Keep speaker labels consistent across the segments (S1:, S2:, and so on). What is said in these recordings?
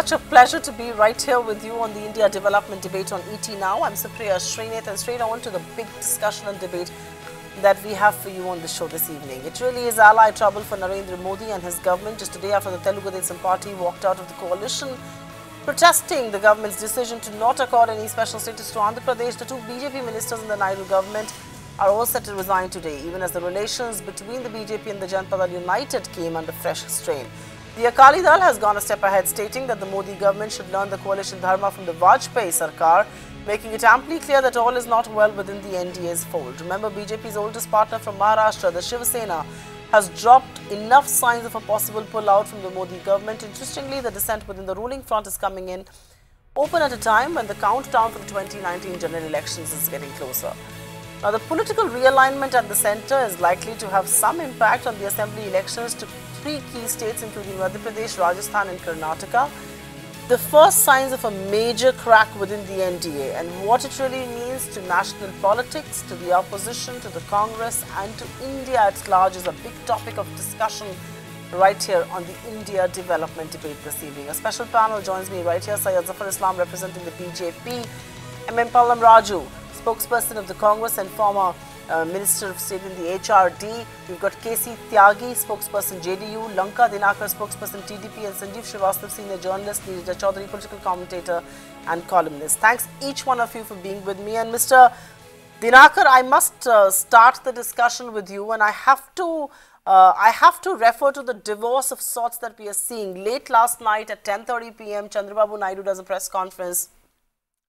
S1: such a pleasure to be right here with you on the India Development Debate on ET Now. I'm Supriya Srinath, and straight on to the big discussion and debate that we have for you on the show this evening. It really is ally trouble for Narendra Modi and his government just a day after the Telugu Desam party walked out of the coalition, protesting the government's decision to not accord any special status to Andhra Pradesh. The two BJP ministers in the Naidu government are all set to resign today, even as the relations between the BJP and the Janata Dal United came under fresh strain. The Akali Dal has gone a step ahead, stating that the Modi government should learn the coalition dharma from the Vajpayee Sarkar, making it amply clear that all is not well within the NDA's fold. Remember, BJP's oldest partner from Maharashtra, the Shiv Sena, has dropped enough signs of a possible pullout from the Modi government. Interestingly, the dissent within the ruling front is coming in open at a time when the countdown for the 2019 general elections is getting closer. Now, the political realignment at the centre is likely to have some impact on the assembly elections to three key states, including Madhya Pradesh, Rajasthan and Karnataka. The first signs of a major crack within the NDA and what it really means to national politics, to the opposition, to the Congress and to India at large is a big topic of discussion right here on the India Development Debate this evening. A special panel joins me right here. Syed Zafar Islam representing the BJP, Pallam Raju, spokesperson of the Congress and former Minister of State in the HRD. We've got KC Tyagi, spokesperson JDU, Lanka Dinakar, spokesperson TDP, and Sanjeev Srivastava, senior journalist, Nirja Chowdary, political commentator and columnist. Thanks each one of you for being with me. And Mr. Dinakar, I must start the discussion with you, and I have to refer to the divorce of sorts that we are seeing. Late last night at 10:30 p.m., Chandrababu Naidu does a press conference,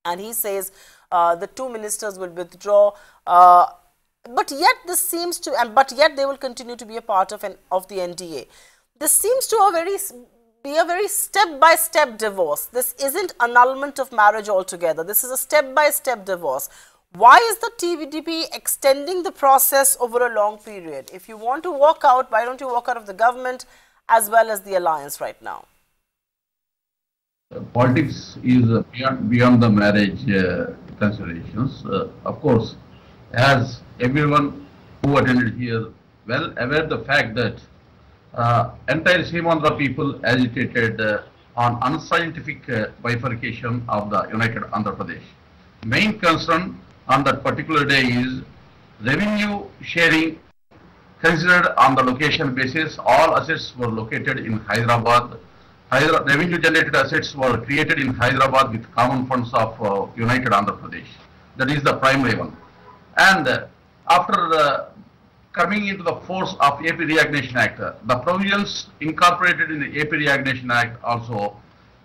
S1: and he says the two ministers will withdraw. But yet this seems to, but yet they will continue to be a part of the NDA. This seems to be a very step-by-step divorce. This isn't annulment of marriage altogether. This is a step-by-step divorce. Why is the TDP extending the process over a long period? If you want to walk out, why don't you walk out of the government as well as the alliance right now?
S2: Politics is beyond the marriage considerations. Of course, as everyone who attended here well aware the fact that entire Simandra people agitated on unscientific bifurcation of the United Andhra Pradesh. Main concern on that particular day is revenue sharing considered on the location basis. All assets were located in Hyderabad. Revenue generated assets were created in Hyderabad with common funds of United Andhra Pradesh. That is the primary one. And after coming into the force of AP Reorganization Act, the provisions incorporated in the AP Reorganization Act also,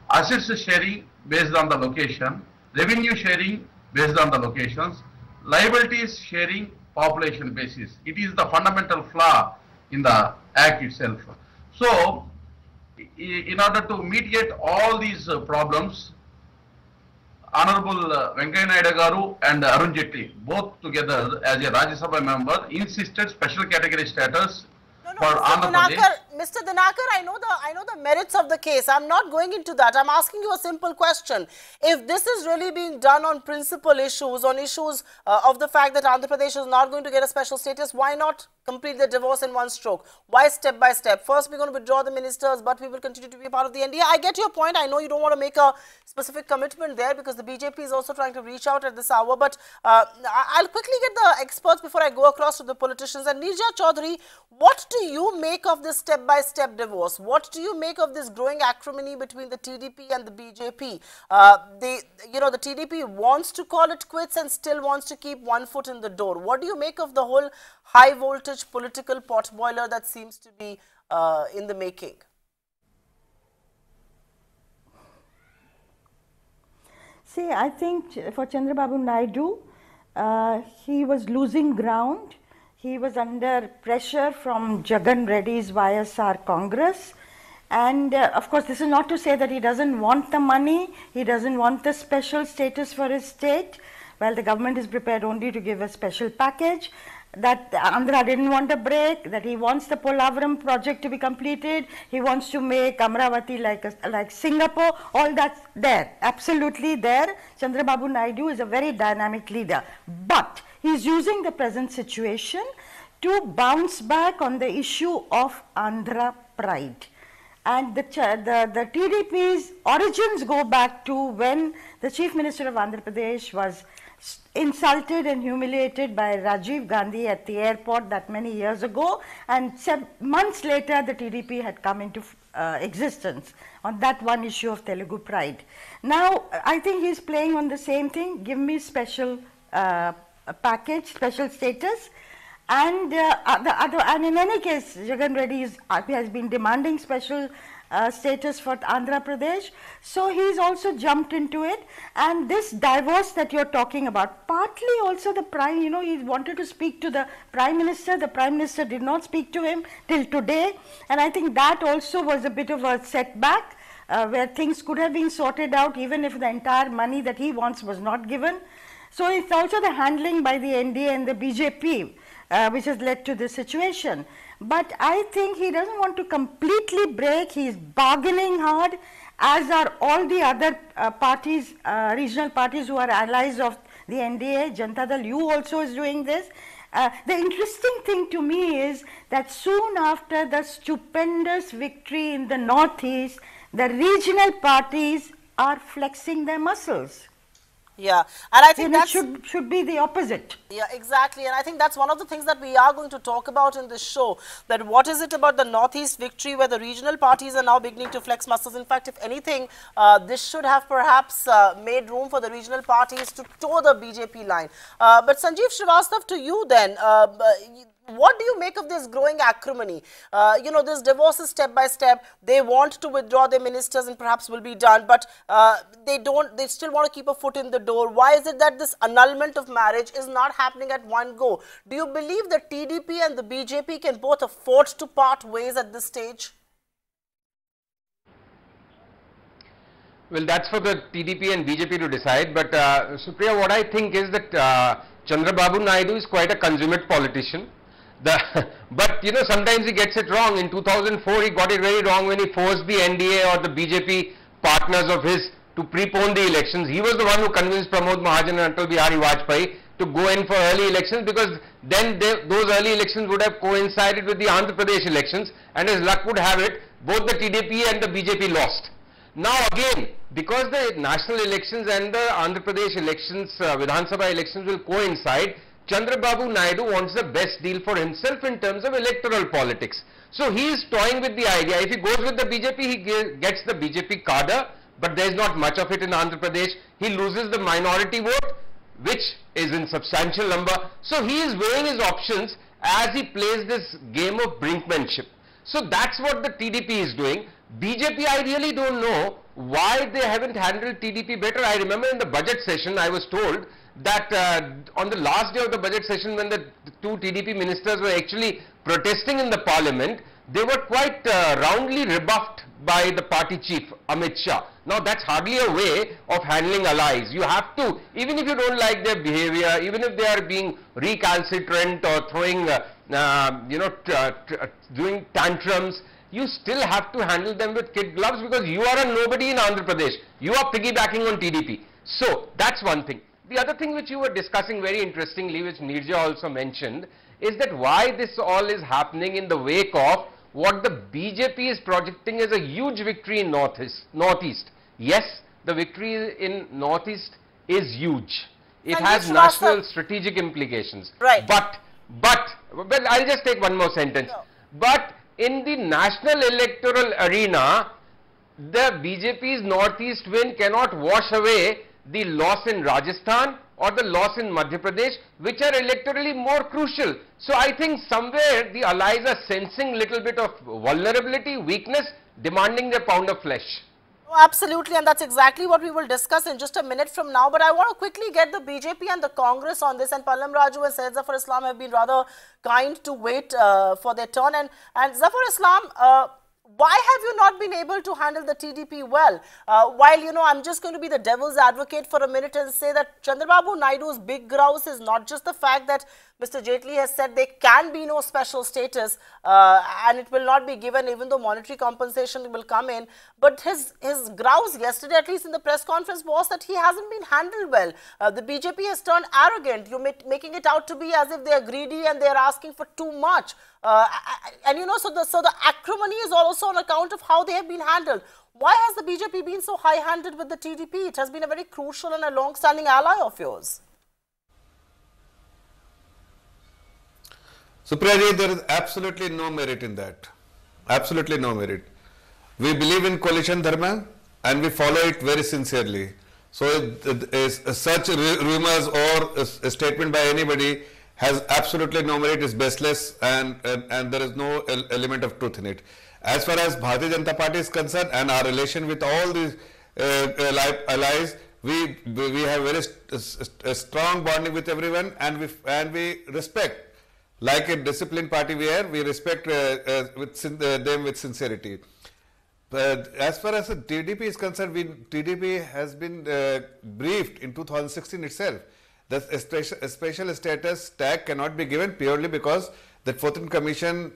S2: assets sharing based on the location, revenue sharing based on the locations, liabilities sharing population basis. It is the fundamental flaw in the Act itself. So, in order to mitigate all these problems, Honorable Venkaiah Naidu Garu and Arun Jaitley, both together as a Rajya Sabha member, insisted special category status for Andhra Pradesh.
S1: Mr. Dinakar, I know the merits of the case. I'm not going into that. I'm asking you a simple question. If this is really being done on principal issues, on issues of the fact that Andhra Pradesh is not going to get a special status, why not complete the divorce in one stroke? Why step by step? First, we're going to withdraw the ministers, but we will continue to be a part of the NDA. I get your point. I know you don't want to make a specific commitment there because the BJP is also trying to reach out at this hour. But I'll quickly get the experts before I go across to the politicians. And Nirja Chowdary, what do you make of this step-by-step divorce? What do you make of this growing acrimony between the TDP and the BJP? The TDP wants to call it quits and still wants to keep one foot in the door. What do you make of the whole high-voltage political potboiler that seems to be in the making?
S3: See, I think for Chandrababu Naidu, he was losing ground. He was under pressure from Jagan Reddy's YSR Congress. And of course, this is not to say that he doesn't want the money, he doesn't want the special status for his state. Well, the government is prepared only to give a special package. That Andhra didn't want a break, that he wants the Polavaram project to be completed, he wants to make Amravati like Singapore, all that's there, absolutely there. Chandrababu Naidu is a very dynamic leader, but he's using the present situation to bounce back on the issue of Andhra pride. And the TDP's origins go back to when the Chief Minister of Andhra Pradesh was insulted and humiliated by Rajiv Gandhi at the airport that many years ago, and months later the TDP had come into existence on that one issue of Telugu pride. Now I think he's playing on the same thing, give me special package, special status. And and in any case, Jagan Reddy has been demanding special status for Andhra Pradesh, so he's also jumped into it. And this divorce that you're talking about, partly also the Prime, he wanted to speak to the Prime Minister. The Prime Minister did not speak to him till today, and I think that also was a bit of a setback where things could have been sorted out even if the entire money that he wants was not given. So it's also the handling by the NDA and the BJP which has led to this situation. But I think he doesn't want to completely break. He is bargaining hard, as are all the other parties, regional parties who are allies of the NDA. Janata Dal U also is doing this. The interesting thing to me is that soon after the stupendous victory in the Northeast, the regional parties are flexing their muscles.
S1: Yeah, and I think
S3: that should be the opposite.
S1: Yeah, exactly. And I think that's one of the things that we are going to talk about in this show, that what is it about the Northeast victory where the regional parties are now beginning to flex muscles. In fact, if anything, this should have perhaps made room for the regional parties to toe the BJP line. But Sanjeev Srivastava, to you then, what do you make of this growing acrimony? This divorce is step by step. They want to withdraw their ministers and perhaps will be done, but they still want to keep a foot in the door. Why is it that this annulment of marriage is not happening at one go? Do you believe that TDP and the BJP can both afford to part ways at this stage?
S4: Well, that's for the TDP and BJP to decide, but Supriya, what I think is that Chandrababu Naidu is quite a consummate politician. But sometimes he gets it wrong. In 2004 he got it very wrong when he forced the NDA or the BJP partners of his to prepone the elections. He was the one who convinced Pramod Mahajan and Atal Bihari Vajpayee to go in for early elections, because then those early elections would have coincided with the Andhra Pradesh elections, and as luck would have it, both the TDP and the BJP lost. Now again, because the national elections and the Andhra Pradesh elections, Vidhan Sabha elections will coincide, Chandrababu Naidu wants the best deal for himself in terms of electoral politics. So he is toying with the idea. If he goes with the BJP, he gets the BJP cadre, but there is not much of it in Andhra Pradesh. He loses the minority vote, which is in substantial number. So he is weighing his options as he plays this game of brinkmanship. So that's what the TDP is doing. BJP, I really don't know why they haven't handled TDP better. I remember in the budget session, I was told that on the last day of the budget session, when the two TDP ministers were actually protesting in the parliament, they were quite roundly rebuffed by the party chief, Amit Shah. Now that's hardly a way of handling allies. You have to, even if you don't like their behavior, even if they are being recalcitrant or throwing, doing tantrums, you still have to handle them with kid gloves, because you are a nobody in Andhra Pradesh. You are piggybacking on TDP. So that's one thing. The other thing which you were discussing very interestingly, which Neerja also mentioned, is that why this all is happening in the wake of what the BJP is projecting as a huge victory in Northeast. Yes, the victory in Northeast is huge. It has national strategic implications.
S1: Right.
S4: But I'll just take one more sentence. No. But in the national electoral arena, the BJP's Northeast win cannot wash away the loss in Rajasthan or the loss in Madhya Pradesh, which are electorally more crucial. So I think somewhere the allies are sensing little bit of vulnerability, weakness, demanding their pound of flesh.
S1: Oh, absolutely, and that's exactly what we will discuss in just a minute from now. But I want to quickly get the BJP and the Congress on this, and Pallam Raju and Syed Zafar Islam have been rather kind to wait for their turn. And Zafar Islam, why have you not been able to handle the TDP well? While, I'm just going to be the devil's advocate for a minute and say that Chandrababu Naidu's big grouse is not just the fact that Mr. Jaitley has said there can be no special status and it will not be given even though monetary compensation will come in. But his grouse yesterday, at least in the press conference, was that he hasn't been handled well. The BJP has turned arrogant. You're making it out to be as if they are greedy and they are asking for too much. And you know, so the acrimony is also on account of how they have been handled. Why has the BJP been so high-handed with the TDP? It has been a very crucial and a long-standing ally of yours.
S5: Supriya, there is absolutely no merit in that. Absolutely no merit. We believe in coalition dharma and we follow it very sincerely. So such rumors or a statement by anybody has absolutely no merit, is baseless, and there is no element of truth in it. As far as Bharatiya Janata Party is concerned and our relation with all these allies, we have very strong bonding with everyone, and we respect. Like a disciplined party we are, we respect them with sincerity. As far as the TDP is concerned, TDP has been briefed in 2016 itself. The special status tag cannot be given purely because the 14th Commission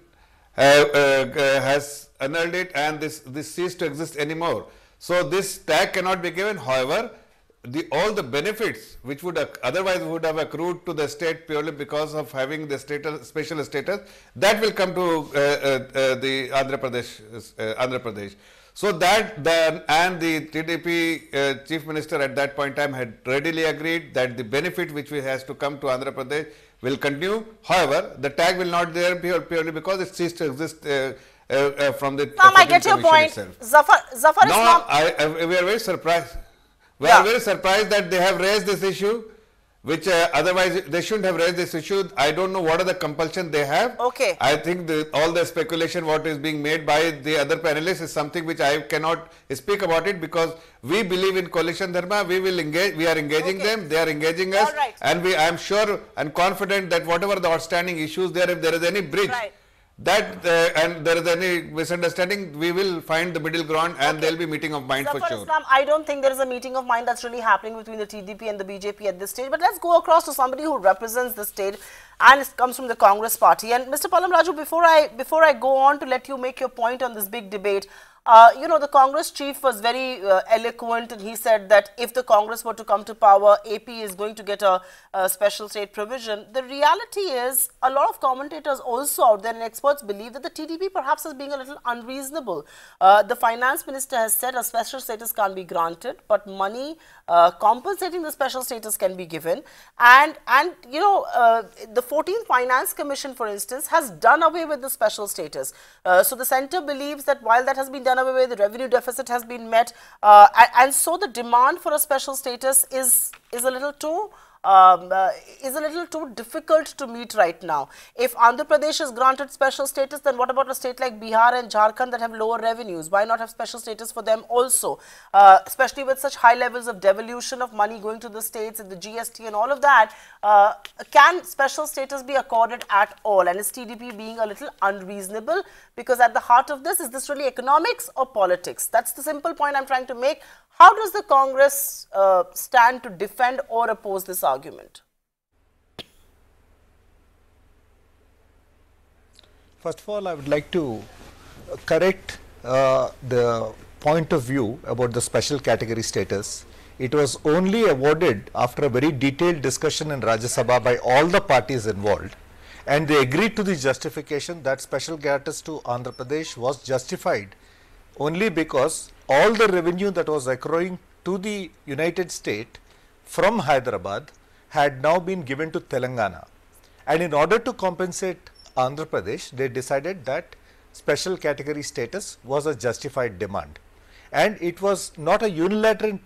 S5: has annulled it, and this ceased to exist anymore. So this tag cannot be given. However, all the benefits which would otherwise would have accrued to the state purely because of having the special status, that will come to the Andhra Pradesh. So that and the TDP chief minister at that point in time had readily agreed that the benefit which has to come to Andhra Pradesh will continue. However, the tag will not there purely because it ceased to exist from the.
S1: I get your point. Zafar
S5: no, we are very surprised. We are very surprised that they have raised this issue, which otherwise they shouldn't have raised this issue. I don't know what are the compulsion they have.
S1: Okay.
S5: I think all the speculation what is being made by the other panelists is something which I cannot speak about it, because we believe in coalition dharma. We will engage. We are engaging them. They are engaging us.
S1: Right.
S5: And I am sure and confident that whatever the outstanding issues there, if there is any breach, that and there is any misunderstanding, we will find the middle ground, and there will be meeting of mind for sure.
S1: Islam, I don't think there is a meeting of mind that's really happening between the TDP and the BJP at this stage. But let's go across to somebody who represents the state and it comes from the Congress party. And Mr. Pallam Raju, before I go on to let you make your point on this big debate, you know, the Congress chief was very eloquent, and he said that if the Congress were to come to power, AP is going to get a special state provision. The reality is, a lot of commentators also out there and experts believe that the TDP perhaps is being a little unreasonable. The finance minister has said a special status can't be granted, but money compensating the special status can be given. And you know, the 14th Finance Commission, for instance, has done away with the special status. So the centre believes that while that has been done away with, the revenue deficit has been met, and so the demand for a special status is a little too difficult to meet right now. If Andhra Pradesh is granted special status, then what about a state like Bihar and Jharkhand that have lower revenues? Why not have special status for them also? Especially with such high levels of devolution of money going to the states and the GST and all of that, can special status be accorded at all? And is TDP being a little unreasonable? Because at the heart of this, is this really economics or politics? That's the simple point I'm trying to make. How does the Congress stand to defend or oppose this argument?
S6: First of all, I would like to correct the point of view about the special category status. It was only awarded after a very detailed discussion in Rajya Sabha by all the parties involved, and they agreed to the justification that special status to Andhra Pradesh was justified only because all the revenue that was accruing to the United States from Hyderabad had now been given to Telangana. And in order to compensate Andhra Pradesh, they decided that special category status was a justified demand. And it was not a unilateral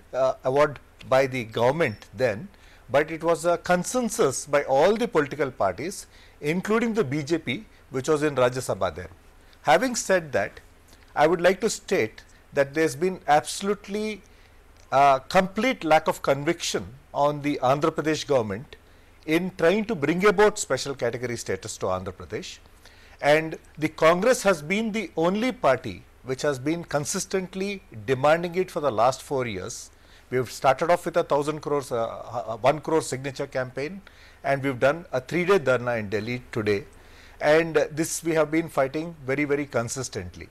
S6: award by the government then, but it was a consensus by all the political parties, including the BJP, which was in Rajya Sabha then. Having said that, I would like to state that there has been absolutely complete lack of conviction on the Andhra Pradesh government in trying to bring about special category status to Andhra Pradesh, and the Congress has been the only party which has been consistently demanding it for the last 4 years. We have started off with a 1,000 crores, 1 crore signature campaign, and we have done a 3-day dharna in Delhi today, and this we have been fighting very, very consistently.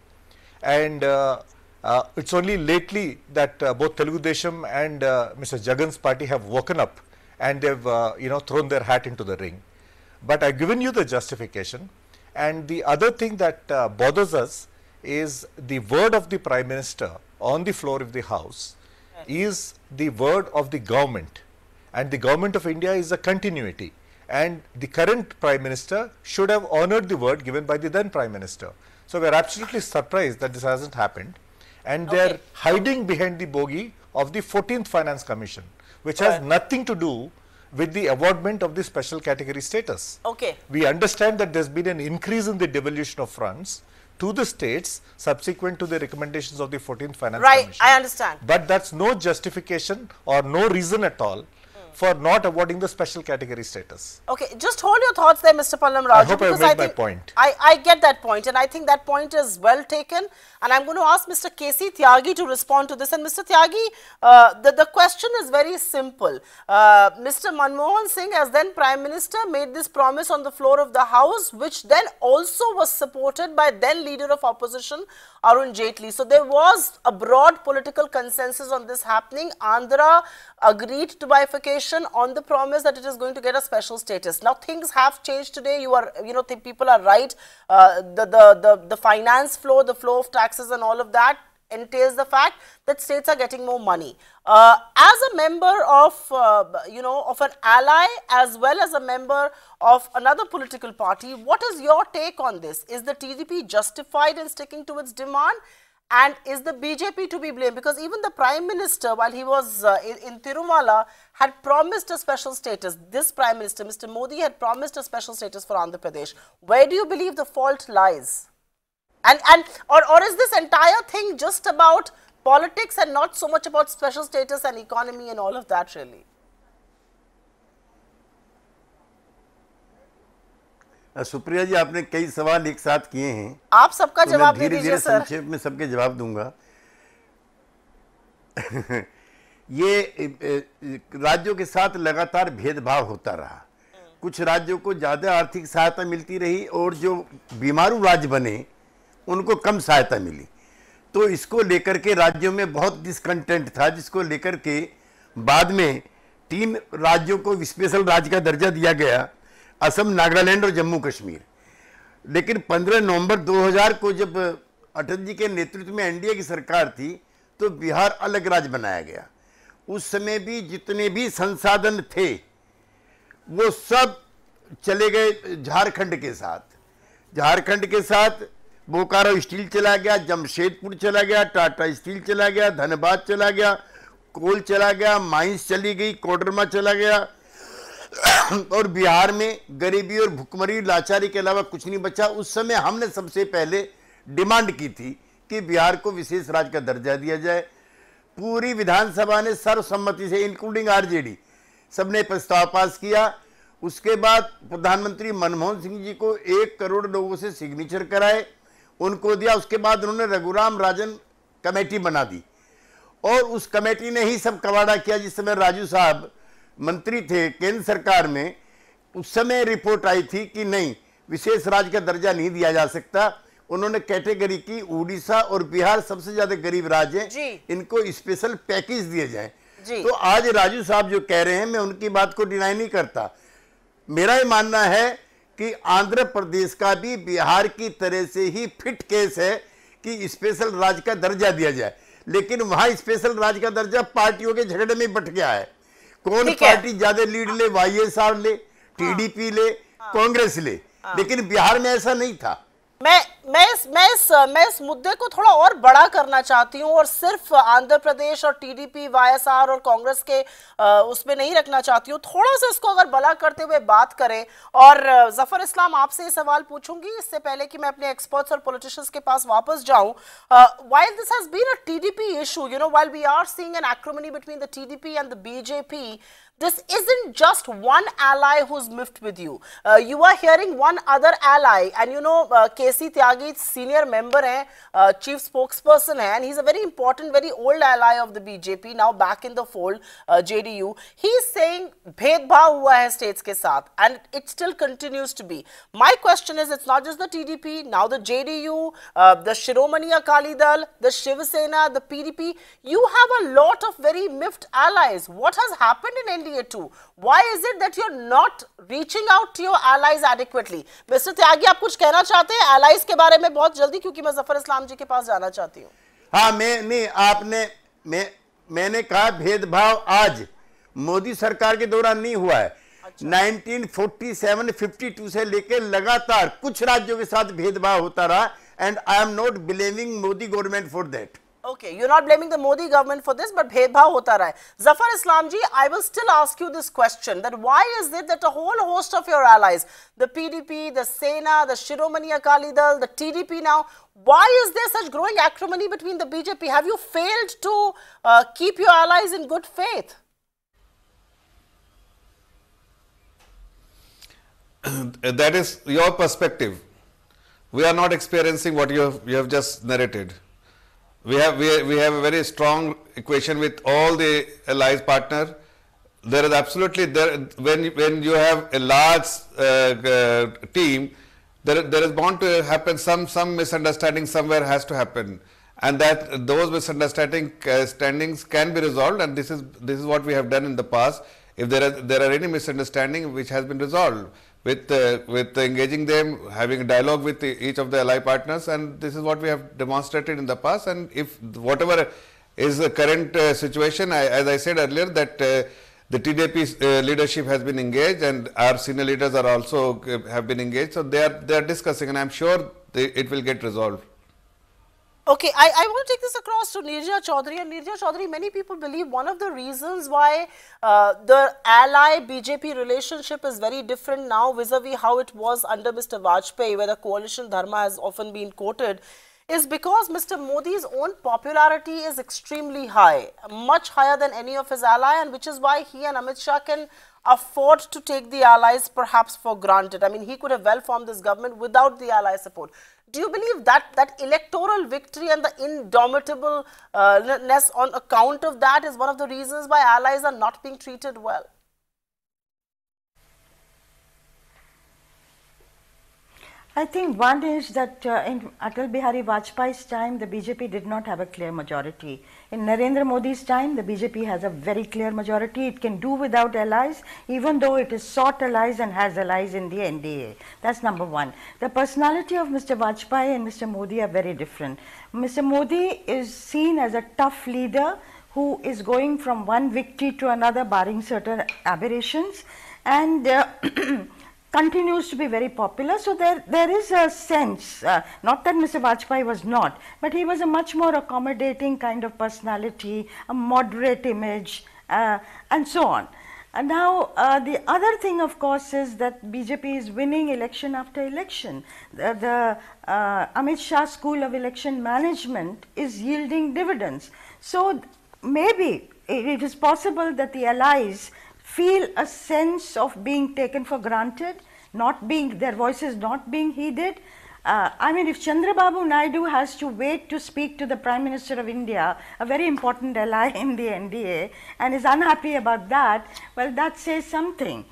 S6: And it's only lately that both Telugu Desam and Mr. Jagan's party have woken up, and they've thrown their hat into the ring. But I've given you the justification, And the other thing that bothers us is the word of the Prime Minister on the floor of the House is the word of the government, and the government of India is a continuity, and the current Prime Minister should have honored the word given by the then Prime Minister. So we are absolutely surprised that this hasn't happened, and they are hiding behind the bogey of the 14th Finance Commission, which has nothing to do with the awardment of the special category status. We understand that there has been an increase in the devolution of funds to the states subsequent to the recommendations of the 14th Finance Commission.
S1: I understand.
S6: But that's no justification or no reason at all for not awarding the special category status.
S1: Just hold your thoughts there, Mr. Pallam Raju.
S6: I hope I made my point.
S1: I get that point, and I think that point is well taken. And I'm going to ask Mr. K.C. Tyagi to respond to this. And Mr. Tyagi, the question is very simple. Mr. Manmohan Singh, as then Prime Minister, made this promise on the floor of the House, which then also was supported by then Leader of Opposition, Arun Jaitley. So there was a broad political consensus on this happening. Andhra agreed to bifurcation on the promise that it is going to get a special status. Now things have changed today. People are right. The finance flow, the flow of taxes and all of that entails the fact that states are getting more money. As a member of, of an ally as well as a member of another political party, what is your take on this? Is the TDP justified in sticking to its demand? And is the BJP to be blamed? Because even the Prime Minister, while he was in Tirumala, had promised a special status. This Prime Minister, Mr. Modi, had promised a special status for Andhra Pradesh. Where do you believe the fault lies? Or is this entire thing just about politics and not so much about special status and economy and all of that really?
S7: Supriya जी, आपने कई सवाल एक साथ किए हैं।
S1: आप सबका जवाब दे
S7: धीरे
S1: दीजिए
S7: धीरे
S1: सर।
S7: संक्षेप में सबके जवाब दूंगा। ये राज्यों के साथ लगातार भेदभाव होता रहा। कुछ राज्यों को ज्यादा आर्थिक सहायता मिलती रही और जो बीमारू राज्य बने उनको कम सहायता मिली। तो इसको लेकर के राज्यों में बहुत डिसकंटेंट था, जिसको लेकर के बाद में 3 राज्यों को स्पेशल राज्य का दर्जा दिया गया, असम, नागालैंड और जम्मू कश्मीर। लेकिन 15 नवंबर 2000 को जब अटल जी के नेतृत्व में एनडीए की सरकार थी तो बिहार अलग राज्य बनाया गया। उस समय भी जितने भी संसाधन थे वो सब चले गए झारखंड के साथ। झारखंड के साथ बोकारो स्टील चला गया, जमशेदपुर चला गया, टाटा स्टील चला गया, धनबाद चला गया, कोल चला गया, माइंस चली गई, कोडरमा चला गया और बिहार में गरीबी और भुखमरी लाचारी के अलावा कुछ नहीं बचा। उस समय हमने सबसे पहले डिमांड की थी कि बिहार को विशेष राज्य का दर्जा दिया जाए। पूरी विधानसभा ने सर्वसम्मति से इंक्लूडिंग आरजेडी सबने प्रस्ताव पास किया। उसके बाद प्रधानमंत्री मनमोहन सिंह जी को 1 करोड़ लोगों से सिग्नेचर कराए, उनको दिया। उसके बाद उन्होंने रघुराम राजन कमेटी बना दी और उस कमेटी ने ही सब कवाड़ा किया। जिस समय राजू साहब मंत्री थे केंद्र सरकार में, उस समय रिपोर्ट आई थी कि नहीं, विशेष राज्य का दर्जा नहीं दिया जा सकता। उन्होंने कैटेगरी की उड़ीसा और बिहार सबसे ज्यादा गरीब राज्य हैं, इनको स्पेशल पैकेज दिए जाएं। तो आज राजू साहब जो कह रहे हैं, मैं उनकी बात को डिनाई नहीं करता। मेरा ये मानना है कि आंध्र प्रदेश का भी बिहार की तरह से ही फिट केस है कि स्पेशल राज्य का दर्जा दिया जाए। लेकिन वहां स्पेशल राज्य का दर्जा पार्टियों के झगड़े में बट गया है। कौन पार्टी ज्यादा लीड ले, वाईएसआर ले, टीडीपी ले, कांग्रेस ले, लेकिन बिहार में ऐसा नहीं था।
S1: मैं इस मुद्दे को थोड़ा और बड़ा करना चाहती हूँ और सिर्फ आंध्र प्रदेश और टीडीपी, वाईएसआर और कांग्रेस के उसमें नहीं रखना चाहती हूँ। थोड़ा सा इसको अगर बड़ा करते हुए बात करें, और जफर इस्लाम आपसे ये सवाल पूछूंगी इससे पहले कि मैं अपने एक्सपर्ट्स और पॉलिटिशियंस के पास वापस जाऊं। While this has been a TDP issue, while we are seeing an acrimony between the TDP and the BJP, this isn't just one ally who's miffed with you. You are hearing one other ally, and K.C. Tyagi senior member hai, chief spokesperson hai, and he's a very important, very old ally of the BJP, now back in the fold, JDU. He's saying bhedbhav hua hai states ke saath, and it still continues to be. My question is, it's not just the TDP, now the JDU, the Shiromani Akali Dal, the Shiv Sena, the PDP. You have a lot of very miffed allies. What has happened in NDA NDA too. Why is it that you're not reaching out to your allies adequately? Mr. Tyagi, आप कुछ कहना चाहते हैं allies के बारे में बहुत जल्दी, क्योंकि मैं जफर इस्लाम जी के पास जाना चाहती हूँ.
S7: हाँ, मैंने कहा भेदभाव आज मोदी सरकार के दौरान नहीं हुआ है. 1947-52 से लेकर लगातार कुछ राज्यों के साथ भेदभाव होता रहा, and I am not blaming Modi government for that.
S1: Okay, you're not blaming the Modi government for this, but bhedbhav hota raha hai. Zafar Islam ji, I will still ask you this question, that why is it that a whole host of your allies, the PDP, the Sena, the Shiromani Akali Dal, the TDP now, why is there such growing acrimony between the BJP? Have you failed to keep your allies in good faith?
S5: That is your perspective. We are not experiencing what you have just narrated. We have a very strong equation with all the allies partner. There is absolutely when you have a large team, there is bound to happen some misunderstanding somewhere has to happen, and that those misunderstandings can be resolved, and this is what we have done in the past. If there are any misunderstanding which has been resolved with engaging them, having a dialogue with each of the ally partners, and this is what we have demonstrated in the past. And if whatever is the current situation, as I said earlier, that the TDP leadership has been engaged, and our senior leaders are also have been engaged, so they are discussing, and I am sure it will get resolved.
S1: Okay, I want to take this across to Nirja Chowdary. And Nirja Chowdary, many people believe one of the reasons why the ally BJP relationship is very different now vis-a-vis how it was under Mr. Vajpayee, where the coalition dharma has often been quoted, is because Mr. Modi's own popularity is extremely high, much higher than any of his ally, and which is why he and Amit Shah can afford to take the allies perhaps for granted. I mean, he could have well formed this government without the ally support. Do you believe that electoral victory and the indomitableness on account of that is one of the reasons why allies are not being treated well?
S3: I think one is that in Atal Bihari Vajpayee's time, the BJP did not have a clear majority. In Narendra Modi's time, the BJP has a very clear majority. It can do without allies, even though it has sought allies and has allies in the NDA. That's number one. The personality of Mr. Vajpayee and Mr. Modi are very different. Mr. Modi is seen as a tough leader who is going from one victory to another, barring certain aberrations, and continues to be very popular. So there is a sense, not that Mr. Vajpayee was not, but he was a much more accommodating kind of personality, a moderate image, and so on. And now the other thing, of course, is that BJP is winning election after election. The Amit Shah school of election management is yielding dividends. So maybe it is possible that the allies feel a sense of being taken for granted, their voices not being heeded. I mean, if Chandrababu Naidu has to wait to speak to the Prime Minister of India, a very important ally in the NDA, and is unhappy about that, well, that says something.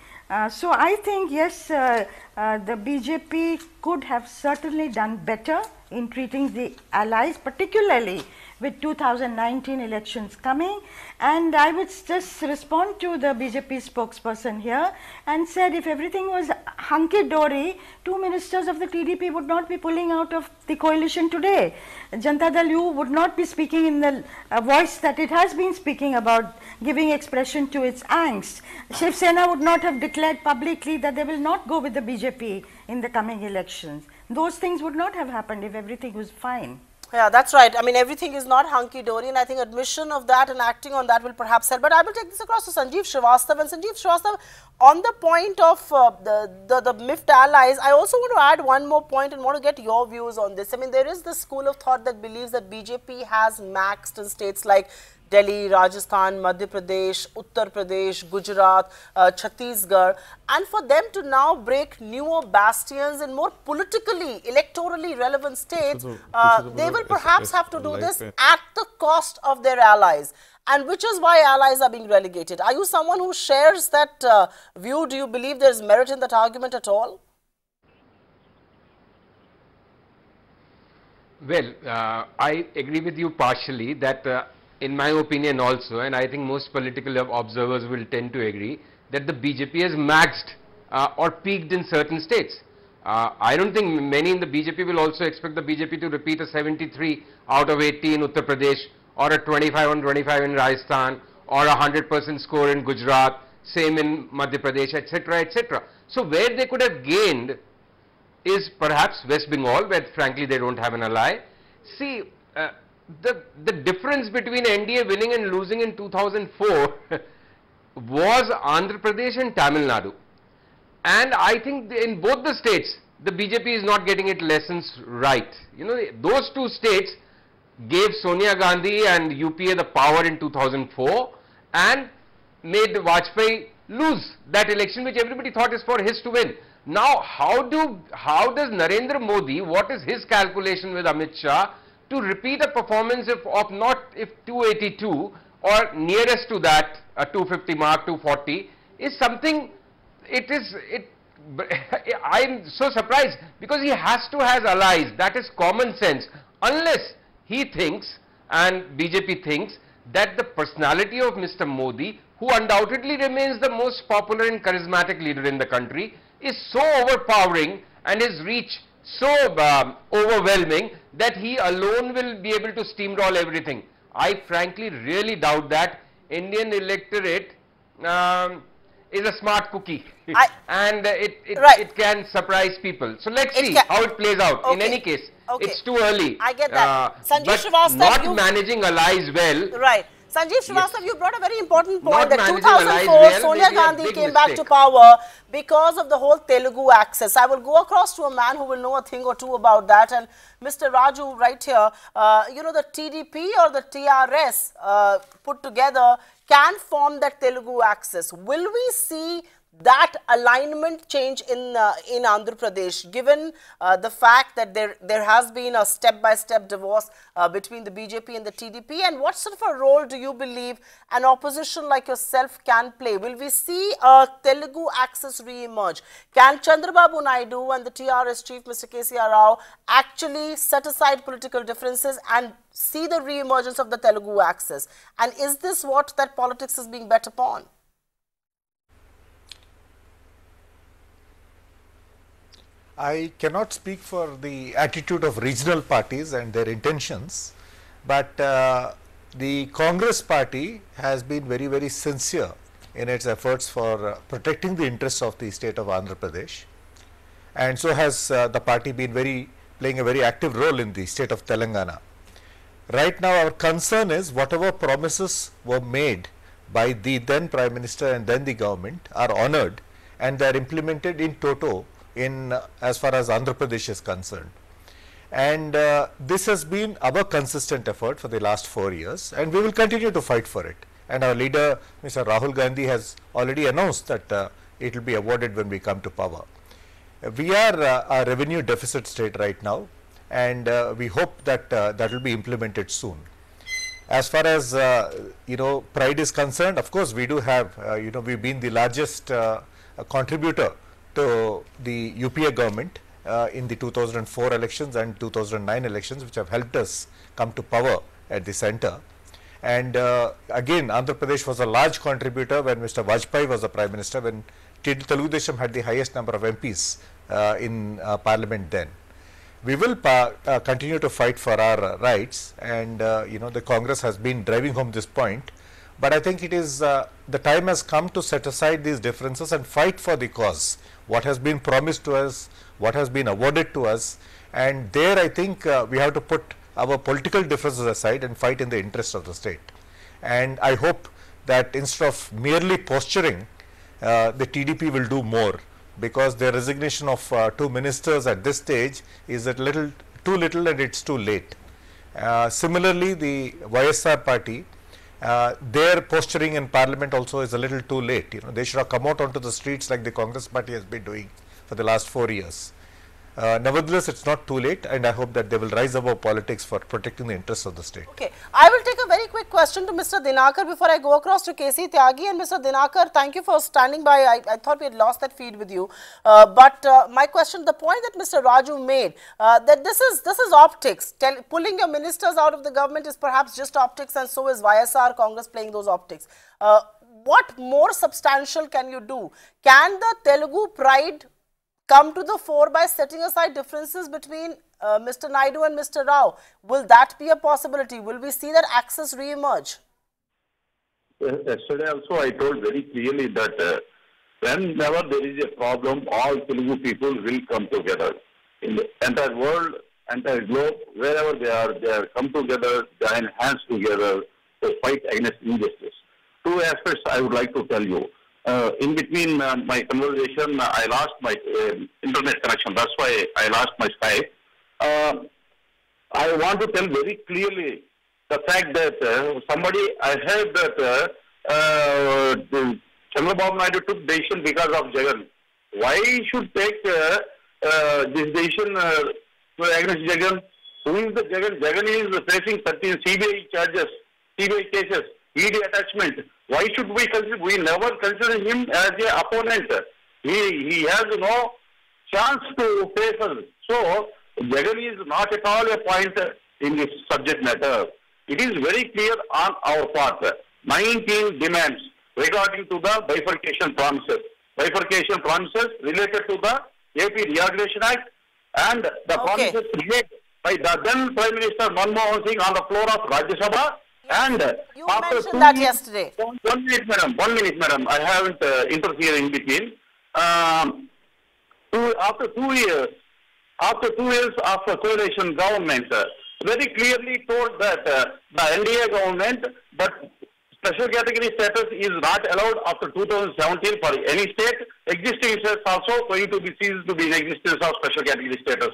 S3: So I think, yes, the BJP could have certainly done better in treating the allies, particularly with 2019 elections coming. And I would just respond to the BJP spokesperson here and said, if everything was hunky-dory, two ministers of the TDP would not be pulling out of the coalition today. Janata Dal U would not be speaking in the voice that it has been speaking about, giving expression to its angst. Shiv Sena would not have declared publicly that they will not go with the BJP in the coming elections. Those things would not have happened if everything was fine.
S1: Yeah, that's right. I mean, everything is not hunky-dory, and I think admission of that and acting on that will perhaps help. But I will take this across to Sanjeev Srivastava. And Sanjeev Srivastava, on the point of the miffed allies, I also want to add one more point and want to get your views on this. I mean, there is this school of thought that believes that BJP has maxed in states like Delhi, Rajasthan, Madhya Pradesh, Uttar Pradesh, Gujarat, Chhattisgarh, and for them to now break newer bastions in more politically, electorally relevant states, they will perhaps have to do this at the cost of their allies, and which is why allies are being relegated. Are you someone who shares that view? Do you believe there is merit in that argument at all?
S4: Well, I agree with you partially that in my opinion also, and I think most political observers will tend to agree, that the BJP has maxed or peaked in certain states. I don't think many in the BJP will also expect the BJP to repeat a 73 out of 80 in Uttar Pradesh, or a 25 on 25 in Rajasthan, or a 100% score in Gujarat, same in Madhya Pradesh, etc., etc. So where they could have gained is perhaps West Bengal, where frankly they don't have an ally. See, the difference between NDA winning and losing in 2004 was Andhra Pradesh and Tamil Nadu. And I think in both the states, the BJP is not getting its lessons right. You know, those two states gave Sonia Gandhi and UPA the power in 2004 and made Vajpayee lose that election, which everybody thought is for his to win. Now, how does Narendra Modi, what is his calculation with Amit Shah, to repeat a performance of not if 282 or nearest to that, a 250 mark, 240, is something, I'm so surprised, because he has to have allies. That is common sense, unless he thinks and BJP thinks that the personality of Mr. Modi, who undoubtedly remains the most popular and charismatic leader in the country, is so overpowering and his reach so overwhelming that he alone will be able to steamroll everything. I frankly really doubt that. Indian electorate is a smart cookie and it can surprise people. So let's see how it plays out. Okay. In any case, it's too early.
S1: I get that.
S4: Sanjeev Srivastava, not managing allies well.
S1: Right. Sanjeev Srivastava, you brought a very important point that 2004 Sonia Gandhi came back to power because of the whole Telugu axis. I will go across to a man who will know a thing or two about that. And Mr. Raju, right here, you know, the TDP or the TRS put together can form that Telugu axis. Will we see that alignment change in Andhra Pradesh, given the fact that there has been a step-by-step divorce between the BJP and the TDP? And what sort of a role do you believe an opposition like yourself can play? Will we see a Telugu axis re-emerge? Can Chandrababu Naidu and the TRS chief, Mr. KCR Rao, actually set aside political differences and see the re-emergence of the Telugu axis? And is this what that politics is being bet upon?
S6: I cannot speak for the attitude of regional parties and their intentions, but the Congress party has been very, very sincere in its efforts for protecting the interests of the state of Andhra Pradesh, and so has the party been playing a very active role in the state of Telangana. Right now our concern is whatever promises were made by the then Prime Minister and then the government are honoured and they are implemented in toto as far as Andhra Pradesh is concerned. And this has been our consistent effort for the last 4 years, and we will continue to fight for it. And our leader, Mr. Rahul Gandhi, has already announced that it will be awarded when we come to power. We are a revenue deficit state right now, and we hope that that will be implemented soon. As far as pride is concerned, of course we do have we've been the largest contributor to the UPA government in the 2004 elections and 2009 elections, which have helped us come to power at the center. And again, Andhra Pradesh was a large contributor when Mr. Vajpayee was the Prime Minister, when Telugu Desam had the highest number of MPs in Parliament then. We will continue to fight for our rights, and the Congress has been driving home this point. But I think it is the time has come to set aside these differences and fight for the cause. What has been promised to us, what has been awarded to us, and there I think we have to put our political differences aside and fight in the interest of the state. And I hope that instead of merely posturing, the TDP will do more, because their resignation of 2 ministers at this stage is too little and it's too late. Similarly, the YSR party, their posturing in Parliament also is a little too late. They should have come out onto the streets like the Congress party has been doing for the last 4 years. Nevertheless, it's not too late, and I hope that they will rise above politics for protecting the interests of the state.
S1: Okay, I will take a very quick question to Mr. Dinakar before I go across to KC Tyagi. And Mr. Dinakar, thank you for standing by. I thought we had lost that feed with you, but my question, the point that Mr. Raju made, that this is optics. Pulling your ministers out of the government is perhaps just optics, and so is YSR Congress playing those optics. What more substantial can you do? Can the Telugu pride come to the fore by setting aside differences between Mr. Naidu and Mr. Rao? Will that be a possibility? Will we see that axis re-emerge?
S8: Yesterday also I told very clearly that whenever there is a problem, all Telugu people will come together. In the entire world, entire globe, wherever they are come together, join hands together to fight against injustice. Two aspects I would like to tell you. In between my conversation, I lost my internet connection. That's why I lost my Skype. I want to tell very clearly the fact that I heard that Chandrababu Naidu took decision because of Jagan. Why should take this decision against Jagan? Who is the Jagan? Jagan is facing 13 CBI charges, CBI cases, ED attachment. Why should we consider? We never consider him as an opponent. He has no chance to face us. So Jagan is not at all a point in this subject matter. It is very clear on our part. 19 demands regarding to the bifurcation promises. Bifurcation promises related to the AP Reorganization Act and the promises made by the then Prime Minister Manmohan Singh on the floor of Rajya Sabha. And
S1: you mentioned that yesterday.
S8: 1 minute, madam. I haven't interfered in between. After 2 years of coalition government, very clearly told that the NDA government, but special category status is not allowed after 2017 for any state. Existing states also going to be ceased to be in existence of special category status.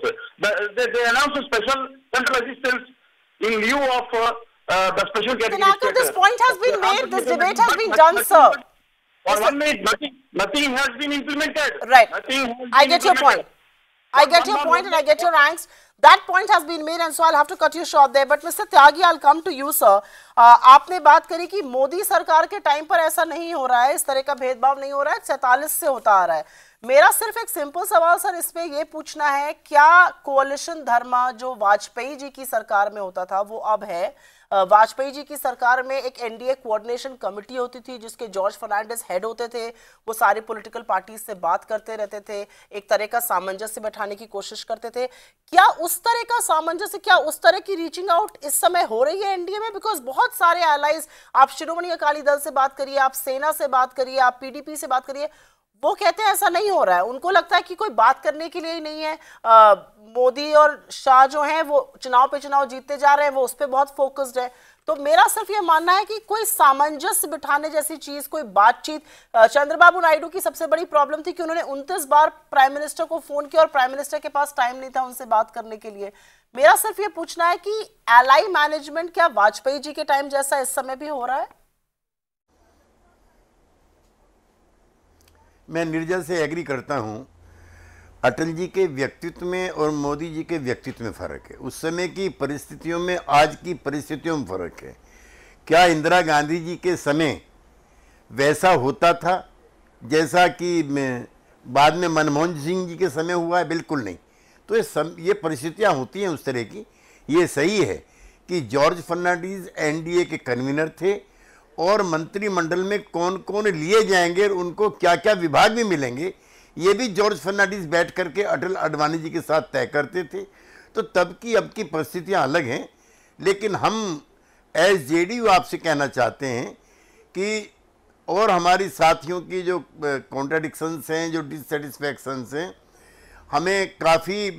S8: They announced a special central assistance in lieu of the special category
S1: Dinakar, this point has been made, this debate has been done, sir.
S8: For 1 minute, nothing has been implemented.
S1: Right. I get your point. I get your point and I get your angst. That point has been made and so I'll have to cut you short there. But Mr. Tyagi, I'll come to you, sir. आपने बात करी कि मोदी सरकार के time पर ऐसा नहीं हो रहा है, इस तरह का भेदभाव नहीं हो रहा है, 47 से होता आ रहा है. मेरा सिर्फ एक सिंपल सवाल सर इस पे ये पूछना है, क्या कोalition धर्मा जो वाजपेयी जी की सरकार में होता था वो अब है? वाजपेयी जी की सरकार में एक एनडीए कोऑर्डिनेशन कमेटी होती थी जिसके जॉर्ज फर्नांडिस हेड होते थे. वो सारे पॉलिटिकल पार्टीज से बात करते रहते थे, एक तरह का सामंजस्य बैठाने की कोशिश करते थे. क्या उस तरह का सामंजस्य, क्या उस तरह की रीचिंग आउट इस समय हो रही है एनडीए में? बिकॉज बहुत सारे एलाइज, आप शिरोमणि अकाली दल से बात करिए, आप सेना से बात करिए, आप पीडीपी से बात करिए, वो कहते हैं ऐसा नहीं हो रहा है. उनको लगता है कि कोई बात करने के लिए ही नहीं है. मोदी और शाह जो हैं वो चुनाव पे चुनाव जीतते जा रहे हैं, वो उस पर बहुत फोकस्ड है. तो मेरा सिर्फ ये मानना है कि कोई सामंजस्य बिठाने जैसी चीज, कोई बातचीत. चंद्रबाबू नायडू की सबसे बड़ी प्रॉब्लम थी कि उन्होंने 29 बार प्राइम मिनिस्टर को फोन किया और प्राइम मिनिस्टर के पास टाइम नहीं था उनसे बात करने के लिए. मेरा सिर्फ ये पूछना है कि एलाई मैनेजमेंट क्या वाजपेयी जी के टाइम जैसा इस समय भी हो रहा है?
S7: मैं निर्जल से एग्री करता हूं. अटल जी के व्यक्तित्व में और मोदी जी के व्यक्तित्व में फ़र्क है. उस समय की परिस्थितियों में आज की परिस्थितियों में फ़र्क है. क्या इंदिरा गांधी जी के समय वैसा होता था जैसा कि बाद में मनमोहन सिंह जी के समय हुआ है? बिल्कुल नहीं. तो ये परिस्थितियां होती हैं उस तरह की. ये सही है कि जॉर्ज फर्नांडिस एनडीए के कन्वीनर थे और मंत्रिमंडल में कौन कौन लिए जाएंगे और उनको क्या क्या विभाग भी मिलेंगे, ये भी जॉर्ज फर्नांडिस बैठ करके अटल अडवाणी जी के साथ तय करते थे. तो तब की अब की परिस्थितियां अलग हैं. लेकिन हम एज जेडीयू आपसे कहना चाहते हैं कि और हमारी साथियों की जो कॉन्ट्राडिक्शंस हैं, जो डिससेटिस्फैक्शंस हैं, हमें काफ़ी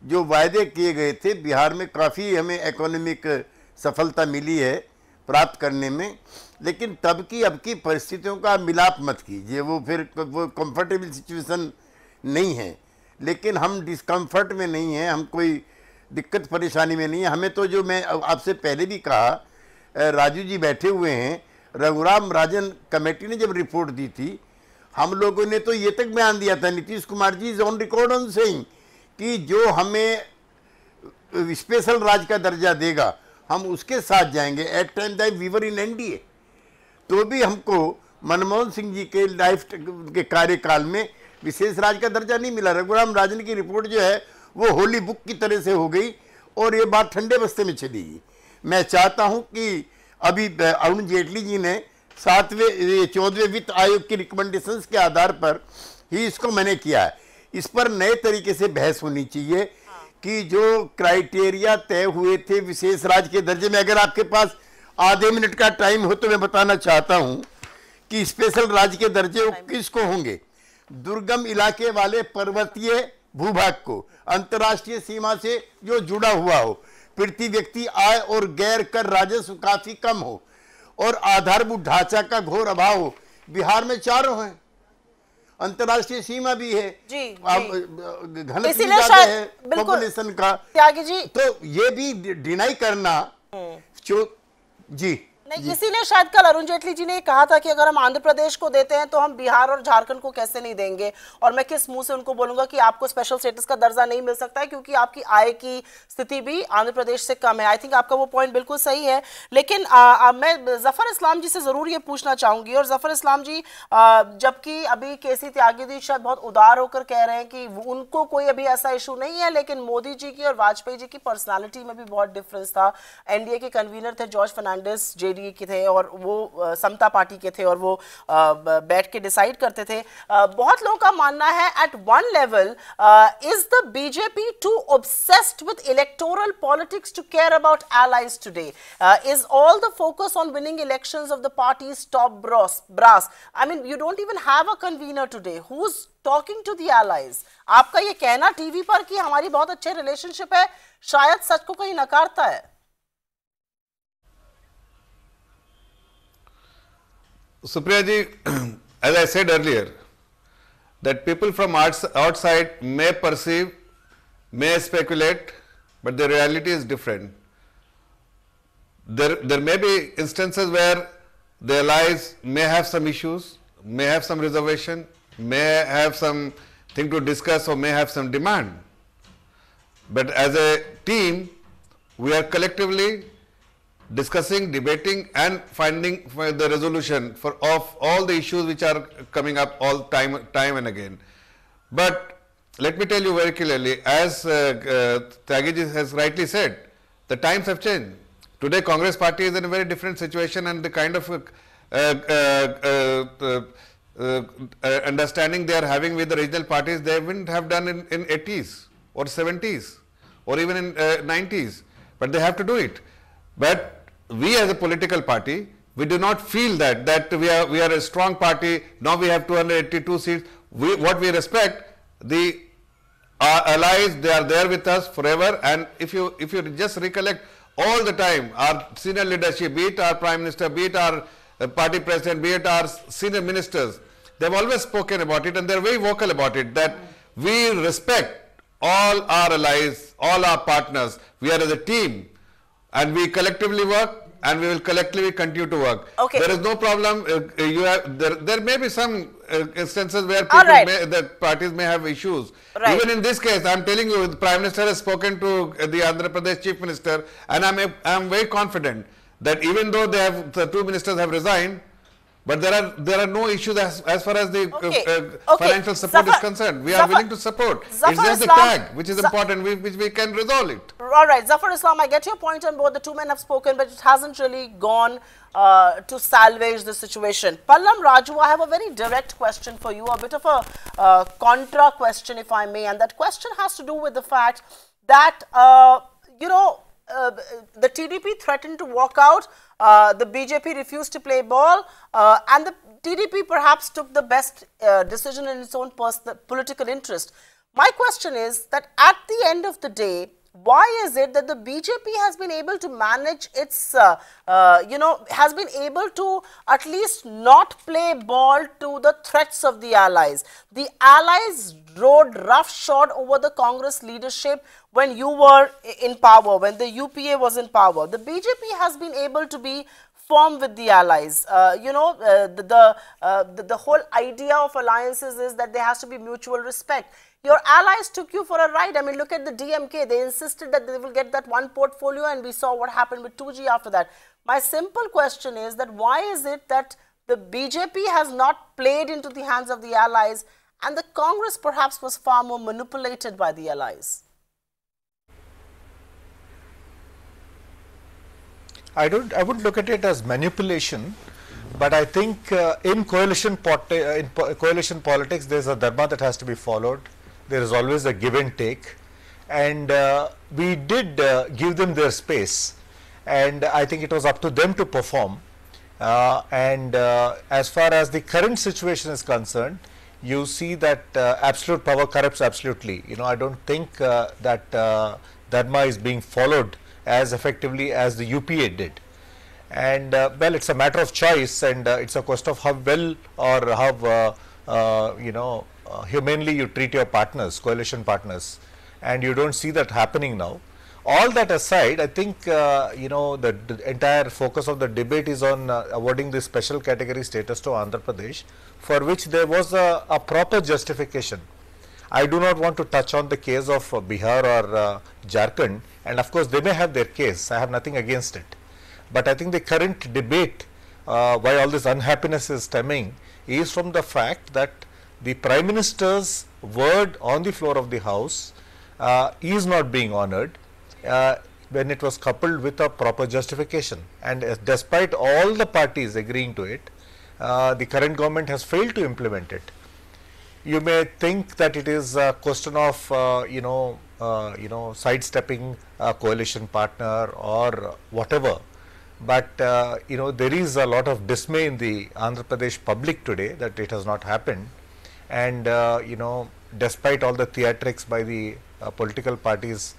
S7: जो वायदे किए गए थे बिहार में, काफ़ी हमें इकोनॉमिक सफलता मिली है प्राप्त करने में. लेकिन तब की अब की परिस्थितियों का मिलाप मत कीजिए, वो फिर वो कंफर्टेबल सिचुएशन नहीं है. लेकिन हम डिस्कम्फर्ट में नहीं हैं, हम कोई दिक्कत परेशानी में नहीं है. हमें तो जो मैं आपसे पहले भी कहा, राजू जी बैठे हुए हैं, रघुराम राजन कमेटी ने जब रिपोर्ट दी थी, हम लोगों ने तो ये तक बयान दिया था, Nitish Kumar ji is on record on saying कि जो हमें स्पेशल राज्य का दर्जा देगा हम उसके साथ जाएंगे। At time that we were in NDA, तो भी हमको मनमोहन सिंह जी के लाइफ के कार्यकाल में विशेष राज्य का दर्जा नहीं मिला। रघुराम राजन की रिपोर्ट जो है वो होली बुक की तरह से हो गई और ये बात ठंडे बस्ते में चली गई। मैं चाहता हूं कि अभी अरुण जेटली जी ने 14वें वित्त आयोग की रिकमेंडेशंस के आधार पर ही इसको मैंने किया है। इस पर नए तरीके से बहस होनी चाहिए कि जो क्राइटेरिया तय हुए थे विशेष राज्य के दर्जे में, अगर आपके पास आधे मिनट का टाइम हो तो मैं बताना चाहता हूं कि स्पेशल राज्य के दर्जे किसको होंगे। दुर्गम इलाके वाले पर्वतीय भूभाग को, अंतर्राष्ट्रीय सीमा से जो जुड़ा हुआ हो, प्रति व्यक्ति आय और गैर कर राजस्व काफी कम हो और आधारभूत ढांचा का घोर अभाव हो। बिहार में 4 हैं, अंतर्राष्ट्रीय सीमा भी है, घनत्व ज्यादा है पॉपुलेशन का।
S1: त्यागी जी,
S7: तो ये भी डिनाई करना जी
S1: नहीं, इसीलिए शायद कल अरुण जेटली जी ने कहा था कि अगर हम आंध्र प्रदेश को देते हैं तो हम बिहार और झारखंड को कैसे नहीं देंगे, और मैं किस मुंह से उनको बोलूंगा कि आपको स्पेशल स्टेटस का दर्जा नहीं मिल सकता है क्योंकि आपकी आय की स्थिति भी आंध्र प्रदेश से कम है। आई थिंक आपका वो पॉइंट बिल्कुल सही है। लेकिन मैं जफर इस्लाम जी से जरूर ये पूछना चाहूंगी, और जफर इस्लाम जी, जबकि अभी केसी त्यागी जी शायद बहुत उदार होकर कह रहे हैं कि उनको कोई अभी ऐसा इशू नहीं है, लेकिन मोदी जी की और वाजपेयी जी की पर्सनैलिटी में भी बहुत डिफरेंस था। एनडीए के कन्वीनर थे जॉर्ज फर्नांडिस, जेडीए के थे, और वो समता पार्टी के थे, और वो बैठ के डिसाइड करते थे। बहुत लोगों का मानना है at one level is the BJP too obsessed with electoral politics to care about allies today? Is all the focus on winning elections of the party's top brass? I mean, you don't even have a convener today. Who's talking to the allies? आपका ये कहना TV पर कि हमारी बहुत अच्छे relationship है, शायद सच को कहीं नकारता है।
S5: Supriya ji, as I said earlier, that people from outside may perceive, may speculate, but the reality is different. There may be instances where the allies may have some issues, may have some reservation, may have something to discuss, or may have some demand. But as a team, we are collectively discussing, debating and finding the resolution of all the issues which are coming up all time and again. But let me tell you very clearly, as Tyagi has rightly said, the times have changed. Today Congress party is in a very different situation, and the kind of understanding they are having with the regional parties they wouldn't have done in 80s or 70s or even in 90s, but they have to do it. But we as a political party, we do not feel that we are a strong party. Now we have 282 seats. What we respect, our allies, they are there with us forever. And if you just recollect all the time, our senior leadership, be it our Prime Minister, be it our party president, be it our senior ministers, they have always spoken about it, and they are very vocal about it, that we respect all our allies, all our partners. We are as a team, and we collectively work, and we will collectively continue to work.
S1: Okay.
S5: There is no problem. There may be some instances where the parties may have issues.
S1: Right.
S5: Even in this case, I am telling you, the Prime Minister has spoken to the Andhra Pradesh Chief Minister, and I am very confident that even though the 2 ministers have resigned, but there are no issues as far as the financial support is concerned. We are willing to support. It's just the tag which is important, which we can resolve it.
S1: All right, Zafar Islam, I get your point on both. The 2 men have spoken, but it hasn't really gone to salvage the situation. Pallam, Raju, I have a very direct question for you, a bit of a contra question, if I may, and that question has to do with the fact that, the TDP threatened to walk out, the BJP refused to play ball, and the TDP perhaps took the best decision in its own political interest. My question is that at the end of the day, why is it that the BJP has been able to manage its, has been able to at least not play ball to the threats of the allies? The allies rode roughshod over the Congress leadership when you were in power, when the UPA was in power. The BJP has been able to be firm with the allies. The whole idea of alliances is that there has to be mutual respect. Your allies took you for a ride. I mean, look at the DMK. They insisted that they will get that one portfolio, and we saw what happened with 2G after that. My simple question is that why is it that the BJP has not played into the hands of the allies, and the Congress perhaps was far more manipulated by the allies?
S6: I would look at it as manipulation, but I think in coalition politics, there's a dharma that has to be followed. There is always a give and take, and we did give them their space, and I think it was up to them to perform. As far as the current situation is concerned, you see that absolute power corrupts absolutely. You know, I don't think that dharma is being followed as effectively as the UPA did. And well, it's a matter of choice, and it's a question of how well or how humanely you treat your partners, coalition partners, and you don't see that happening now. All that aside, I think the entire focus of the debate is on awarding the special category status to Andhra Pradesh, for which there was a proper justification. I do not want to touch on the case of Bihar or Jharkhand, and of course they may have their case. I have nothing against it. But I think the current debate, why all this unhappiness is stemming, is from the fact that the Prime Minister's word on the floor of the House is not being honored when it was coupled with a proper justification. And despite all the parties agreeing to it, the current government has failed to implement it. You may think that it is a question of sidestepping a coalition partner or whatever, but there is a lot of dismay in the Andhra Pradesh public today that it has not happened, and despite all the theatrics by the political parties,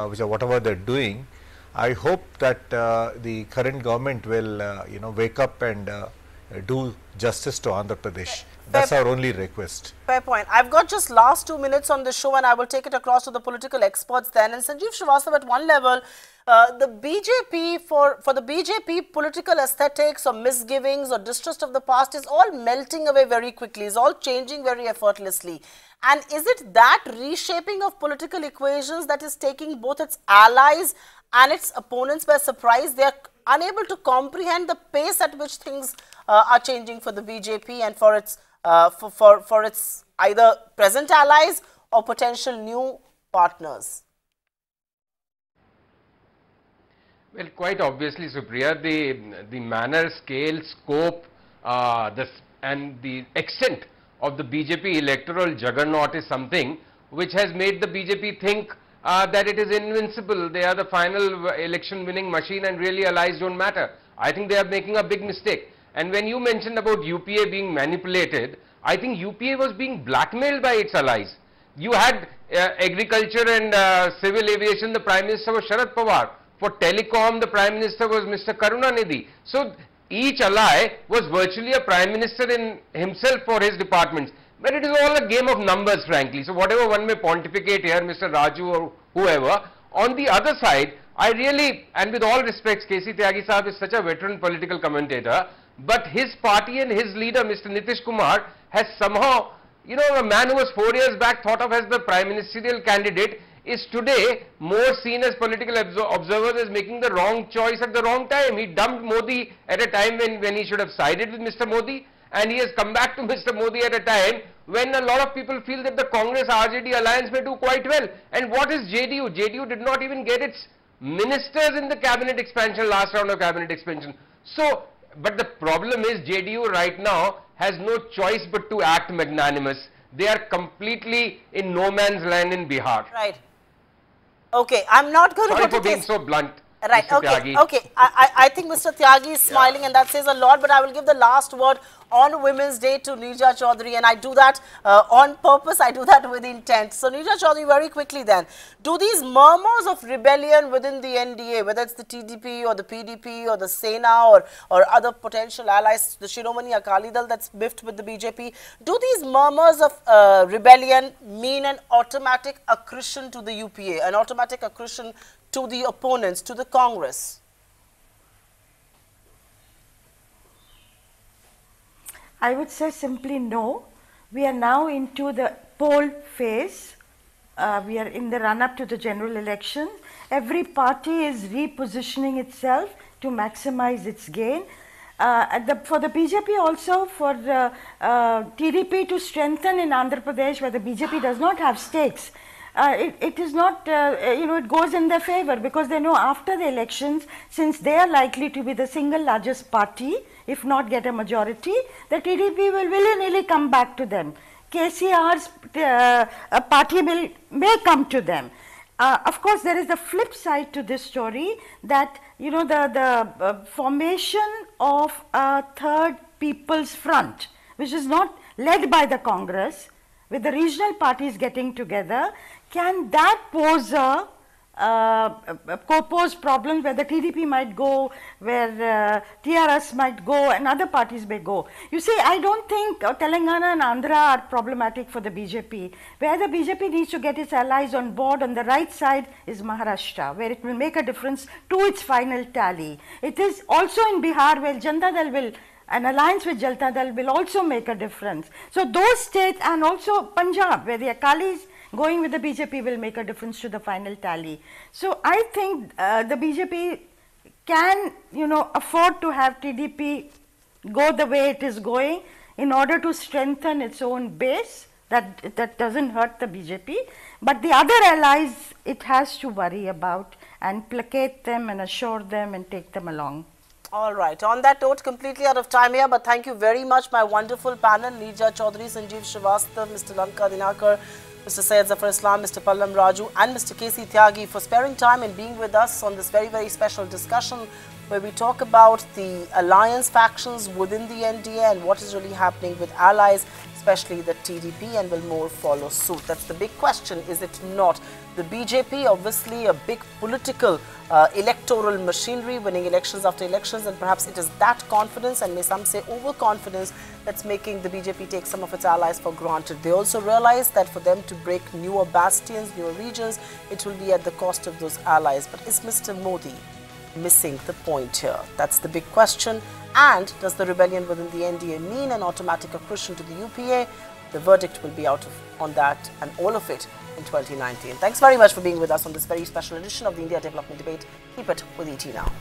S6: which are whatever they're doing, I hope that the current government will wake up and do justice to Andhra Pradesh. That's our only request.
S1: Fair point. I've got just last 2 minutes on the show, and I will take it across to the political experts then. And Sanjeev Srivastava, at one level, the BJP, for the BJP, political aesthetics or misgivings or distrust of the past is all melting away very quickly, is all changing very effortlessly. And is it that reshaping of political equations that is taking both its allies and its opponents by surprise? They are unable to comprehend the pace at which things are changing for the BJP and for its for its either present allies or potential new partners.
S4: Well, quite obviously, Supriya, the manner, scale, scope, and the extent of the BJP electoral juggernaut is something which has made the BJP think that it is invincible. They are the final election winning machine, and really allies don't matter. I think they are making a big mistake. And when you mentioned about UPA being manipulated, I think UPA was being blackmailed by its allies. You had agriculture and civil aviation, the Prime Minister was Sharad Pawar. For telecom, the Prime Minister was Mr. Karunanidhi. So each ally was virtually a Prime Minister in himself for his departments. But it is all a game of numbers, frankly. So whatever one may pontificate here, Mr. Raju or whoever, on the other side, I really, and with all respects, K.C. Tyagi Sahab is such a veteran political commentator, but his party and his leader, Mr. Nitish Kumar, has somehow, a man who was 4 years back thought of as the prime ministerial candidate, is today more seen as political observers as making the wrong choice at the wrong time. He dumped Modi at a time when he should have sided with Mr. Modi, and he has come back to Mr. Modi at a time when a lot of people feel that the Congress-RJD alliance may do quite well. And what is JDU? JDU did not even get its ministers in the cabinet expansion, last round of cabinet expansion. So, but the problem is JDU right now has no choice but to act magnanimous. They are completely in no man's land in Bihar.
S1: Right. Okay, I'm not going to
S4: Sorry
S1: go to
S4: for being so blunt.
S1: Right,
S4: Mr.
S1: okay,
S4: Tyagi.
S1: okay. I think Mr. Tyagi is smiling, and that says a lot, but I will give the last word on Women's Day to Neerja Chowdary, and I do that on purpose, I do that with intent. So Neerja Chowdary, very quickly then, do these murmurs of rebellion within the NDA, whether it's the TDP or the PDP or the Sena or other potential allies, the Shiromani Akali Dal that's biffed with the BJP, do these murmurs of rebellion mean an automatic accretion to the UPA, an automatic accretion to the opponents, to the Congress?
S3: I would say simply no. We are now into the poll phase. We are in the run-up to the general election. Every party is repositioning itself to maximize its gain. For the BJP also, for the TDP to strengthen in Andhra Pradesh, where the BJP does not have stakes, it is not, it goes in their favor, because they know after the elections, since they are likely to be the single largest party, if not get a majority, the TDP will willy-nilly come back to them. KCR's party may come to them. Of course, there is the flip side to this story, that the formation of a third people's front, which is not led by the Congress, with the regional parties getting together, can that pose pose problems where the TDP might go, where TRS might go, and other parties may go. You see, I don't think Telangana and Andhra are problematic for the BJP. Where the BJP needs to get its allies on board on the right side is Maharashtra, where it will make a difference to its final tally. It is also in Bihar, where Janata Dal will, an alliance with Janata Dal will also make a difference. So those states, and also Punjab, where the Akalis going with the BJP will make a difference to the final tally. So I think the BJP can, afford to have TDP go the way it is going in order to strengthen its own base. That doesn't hurt the BJP. But the other allies, it has to worry about and placate them and assure them and take them along.
S1: All right. On that note, completely out of time here, but thank you very much, my wonderful panel, Neerja Chowdary, Sanjeev Srivastava, Mr. Lanka Dinakar, Mr. Syed Zafar Islam, Mr. Pallam Raju, and Mr. KC Tyagi for sparing time and being with us on this very, very special discussion where we talk about the alliance factions within the NDA and what is really happening with allies, especially the TDP, and will more follow suit. That's the big question, is it not? The BJP, obviously a big political electoral machinery, winning elections after elections, and perhaps it is that confidence, and may some say overconfidence, that's making the BJP take some of its allies for granted. They also realize that for them to break newer bastions, newer regions, it will be at the cost of those allies. But is Mr. Modi missing the point here? That's the big question. And does the rebellion within the NDA mean an automatic accretion to the UPA? The verdict will be out on that and all of it in 2019. Thanks very much for being with us on this very special edition of the India Development Debate. Keep it with ET Now.